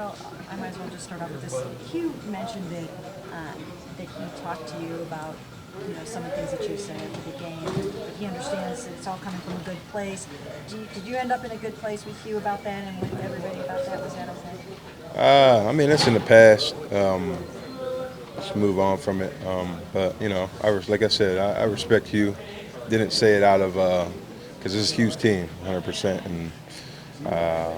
Terrelle, I might as well just start off with this. Hugh mentioned that he talked to you about some of the things that you said after the game. But he understands that it's all coming from a good place. Did you end up in a good place with Hugh about that and with everybody about that? Was that okay? I mean, it's in the past. Let's move on from it. But like I said, I respect you. Didn't say it out of because this is Hugh's team, 100%, and I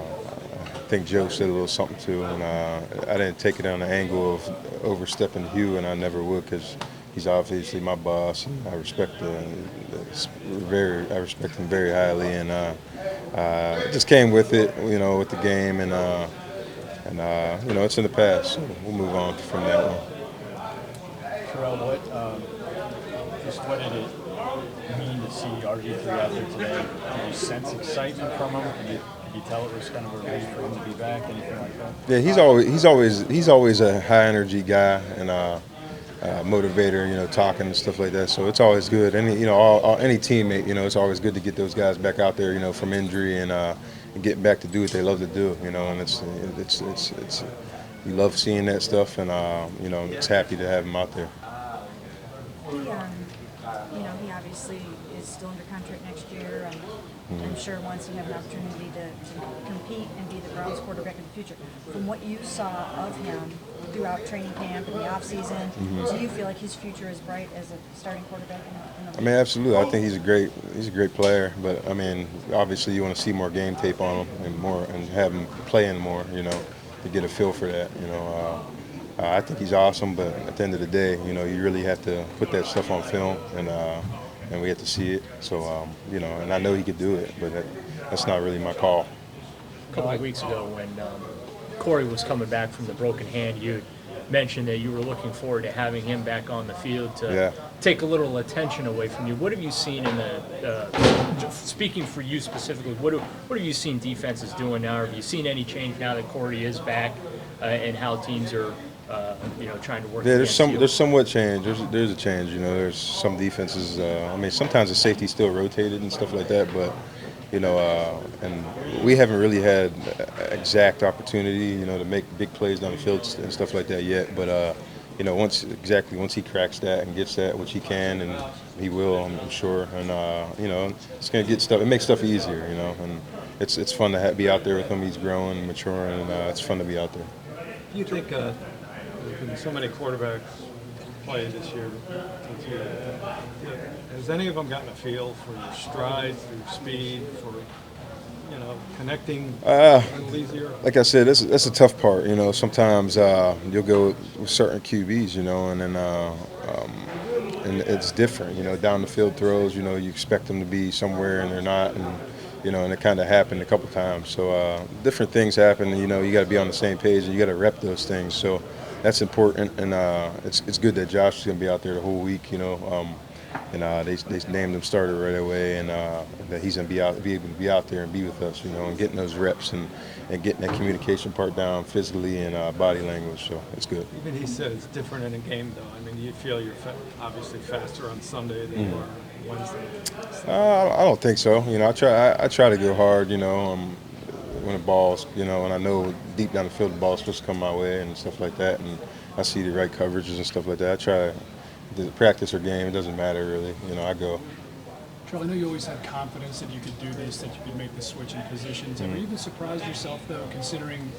think Joe said a little something too. And I didn't take it on the angle of overstepping Hugh, and I never would because he's obviously my boss, and I respect I respect him very highly, and it just came with it, with the game, and it's in the past, so we'll move on from that one. Terrell, what did it mean to see RG3 out there today? Did you sense excitement from him? Could you tell it was kind of a relief for him to be back? Anything like that? Yeah, he's always a high energy guy and motivator, talking and stuff like that. So it's always good. Any teammate, it's always good to get those guys back out there, from injury and getting back to do what they love to do, and it's we love seeing that stuff, and it's happy to have him out there. He obviously is still under contract next year, and I'm sure once you have an opportunity to compete and be the Browns quarterback in the future. From what you saw of him throughout training camp and the offseason, do you feel like his future is bright as a starting quarterback in the I mean, absolutely. I think he's a great player, but I mean, obviously you want to see more game tape on him and have him playing more, to get a feel for that. I think he's awesome, but at the end of the day, you really have to put that stuff on film, and we have to see it. So, and I know he could do it, but that's not really my call. A couple of weeks ago when Corey was coming back from the broken hand, you mentioned that you were looking forward to having him back on the field to take a little attention away from you. What have you seen in speaking for you specifically, what have you seen defenses doing now? Have you seen any change now that Corey is back and how teams are trying to work? Yeah, there's somewhat change. There's a change. There's some defenses. I mean, sometimes the safety still rotated and stuff like that, but and we haven't really had exact opportunity, to make big plays down the field and stuff like that yet. But once he cracks that and gets that, which he can and he will, I'm sure. And it's gonna get stuff. It makes stuff easier, and it's fun to be out there with him. He's growing and maturing, and it's fun to be out there. Do you think there's been so many quarterbacks play this year? Has any of them gotten a feel for your stride, for your speed, for connecting a little easier? Like I said, that's a tough part. Sometimes you'll go with certain QBs, and then and it's different. Down the field throws, you expect them to be somewhere and they're not, and it kind of happened a couple times. So different things happen. You got to be on the same page and you got to rep those things. So that's important, and it's good that Josh is going to be out there the whole week. They named him starter right away, and that he's going to be able to be out there and be with us, and getting those reps and getting that communication part down physically and body language. So it's good. Even he said it's different in a game, though. I mean, you feel you're obviously faster on Sunday than you are on Wednesday. I don't think so. I try to go hard. When the ball's, and I know deep down the field the ball's supposed to come my way and stuff like that, and I see the right coverages and stuff like that. I try to practice or game. It doesn't matter really. I go. Charlie, I know you always had confidence that you could do this, that you could make the switch in positions. Have you even surprised yourself, though, considering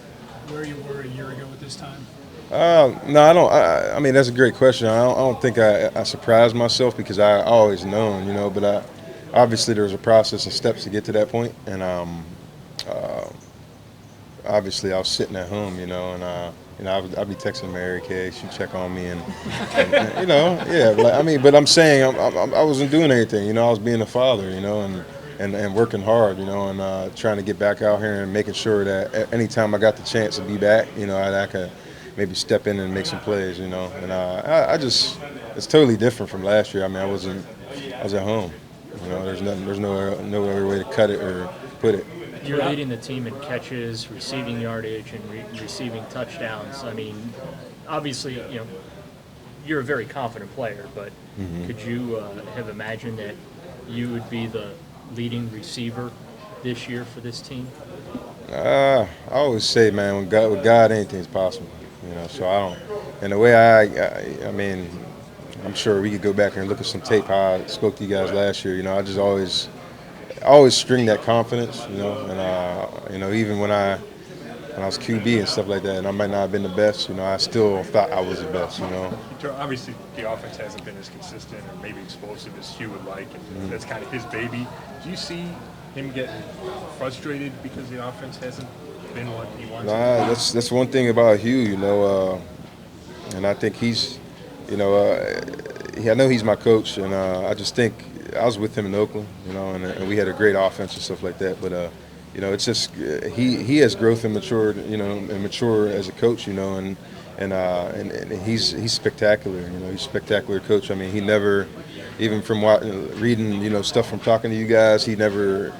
where you were a year ago at this time? No, I don't. I mean, that's a great question. I don't think I surprised myself because I always known, But obviously there was a process and steps to get to that point, and obviously I was sitting at home, and I'd be texting Mary Kay, she'd check on me, and but I'm saying I wasn't doing anything, I was being a father, and working hard, and trying to get back out here and making sure that anytime I got the chance to be back, I could maybe step in and make some plays, and I just, it's totally different from last year. I mean, I was at home, there's no other way to cut it or put it. You're leading the team in catches, receiving yardage, and receiving touchdowns. I mean, obviously, you're a very confident player, but could you have imagined that you would be the leading receiver this year for this team? I always say, man, with God, anything's possible. You know, so I don't. And the way I mean, I'm sure we could go back and look at some tape how I spoke to you guys last year. You know, I just always string that confidence. You know, and you know, even when I was QB and stuff like that, and I might not have been the best, you know, I still thought I was the best. You know. Obviously, the offense hasn't been as consistent or maybe explosive as Hugh would like, and Mm-hmm. that's kind of his baby. Do you see him getting frustrated because the offense hasn't been what he wants? Nah, that's one thing about Hugh. You know, and I think he's, you know, I know he's my coach, and I just think I was with him in Oakland, you know, and we had a great offense and stuff like that. But you know, it's just he has growth and matured, you know, and mature as a coach, you know, and he's spectacular. You know, he's a spectacular coach. I mean, he never, even from reading, you know, stuff from talking to you guys, he never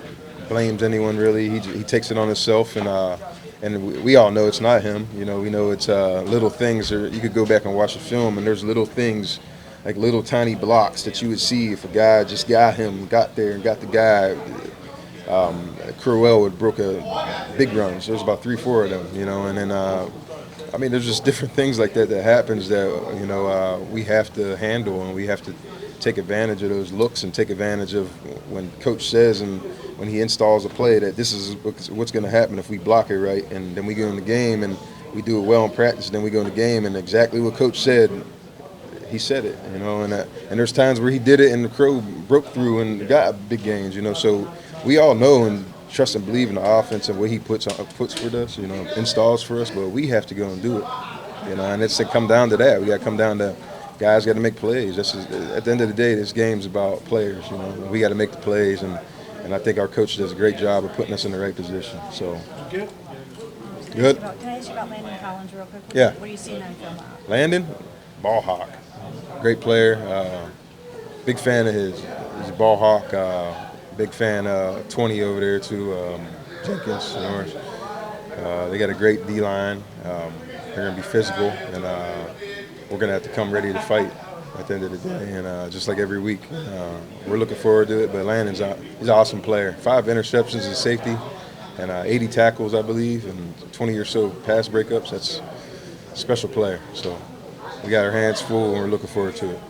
blames anyone really. He takes it on himself, and we all know it's not him. You know, we know it's little things. Or you could go back and watch the film, and there's little things, like little tiny blocks that you would see if a guy just got there and got the guy. Crowell would broke a big runs. There's about 3-4 of them, you know, and then I mean, there's just different things like that happens that you know we have to handle, and we have to take advantage of those looks and take advantage of when coach says and when he installs a play that this is what's going to happen if we block it right, and then we go in the game and we do it well in practice, then we go in the game and exactly what coach said, he said it, you know, and there's times where he did it and the Crow broke through and got big gains, you know, so we all know and trust and believe in the offense and what he puts for us, you know, installs for us, but we have to go and do it, you know, and it's to come down to that. We got to come down to guys got to make plays. At the end of the day, this game's about players, you know. We got to make the plays, and I think our coach does a great job of putting us in the right position. So Good. Good. Can I ask you about Landon Collins real quick? Yeah. What are you seeing on film? Landon, ball hawk, great player. Big fan of his. He's a ball hawk. Big fan of 20 over there too, Jenkins, Norris. They got a great D line. They're gonna be physical, and we're gonna have to come ready to fight at the end of the day. And just like every week, we're looking forward to it. But Landon's he's an awesome player. 5 interceptions as safety, and 80 tackles, I believe, and 20 or so pass breakups. That's a special player. So we got our hands full, and we're looking forward to it.